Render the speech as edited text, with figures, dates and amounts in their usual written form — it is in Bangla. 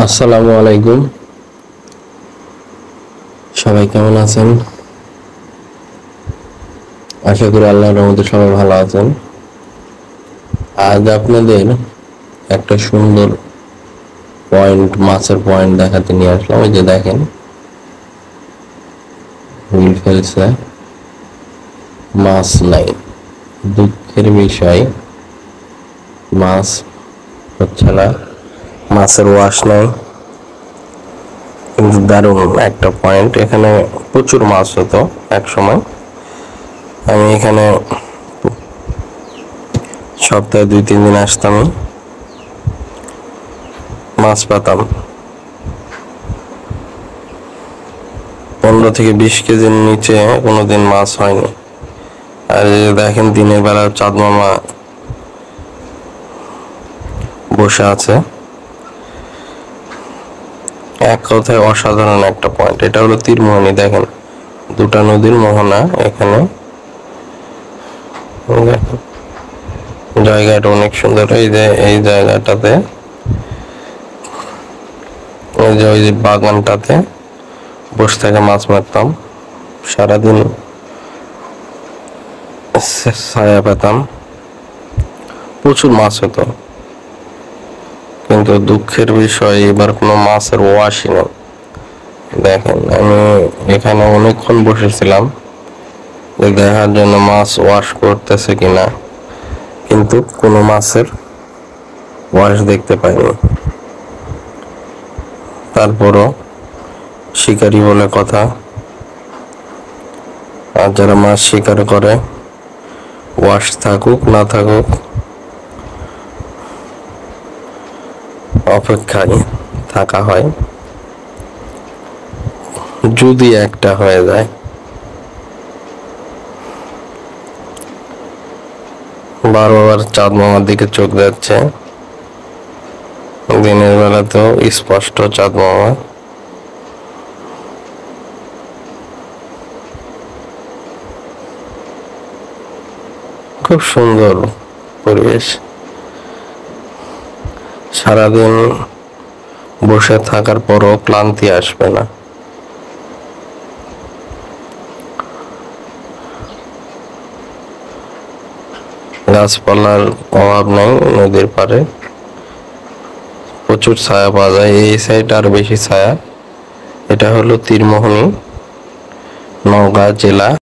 আসসালামু আলাইকুম। সবাই কেমন আছেন? আশা করি আল্লাহর রহমতে সবাই ভালো আছেন। আজ আপনাদের একটা সুন্দর মাছের পয়েন্ট দেখাতে নিয়ে আসলাম। ওই যে দেখেন, হুইল ফেলছে, মাছ নাই। দুঃখের বিষয়, মাছ হচ্ছে না, মাছের ওয়াশ নাই। কিন্তু দারুণ একটা পয়েন্ট। এখানে প্রচুর মাছ হতো এক সময়। আমি এখানে সপ্তাহে 2-3 দিন আসতাম, মাছ পেতাম। 15 থেকে 20 কেজির নিচে কোনোদিন মাছ হয়নি। আর এই যে দেখেন, দিনের বেলা চাঁদ মামা বসে আছে। এক কথায় অসাধারণ একটা পয়েন্ট। এটা হলো তীরমোহনী। দেখেন, দুটা নদীর মোহনা এখানে। জায়গাটা অনেক সুন্দর। এই যে এই জায়গাটাতে, ওই যে বাগানটাতে বসে থেকে মাছ মারতাম। সারাদিন ছায়া পেতাম, প্রচুর মাছ হতো। কিন্তু দুঃখের বিষয়, এবার কোনো মাছের ওয়াশই নেই। দেখেন, আমি এখানে অনেকক্ষণ বসেছিলাম দেখার জন্য মাছ ওয়াশ করতেছে কিনা, কিন্তু কোনো মাছের ওয়াশ দেখতে পাইনি। তারপরও শিকারি বলে কথা, আর যারা মাছ শিকার করে, ওয়াশ থাকুক না থাকুক, অপেক্ষায় থাকা হয়। যদি একটা হয়ে যায়, বারবার চাঁদ মামার দিকে চোখ যাচ্ছে। দিনের বেলাতেও স্পষ্ট চাঁদ মামা। খুব সুন্দর পরিবেশ। সারাদিন বসে থাকার পরও ক্লান্তি আসবে না। গাছপালার অভাব নেই নদীর পাড়ে, প্রচুর ছায়া পাওয়া যায়। এই সাইড আর বেশি ছায়া। এটা হলো তীরমোহনী, নওগাঁ জেলা।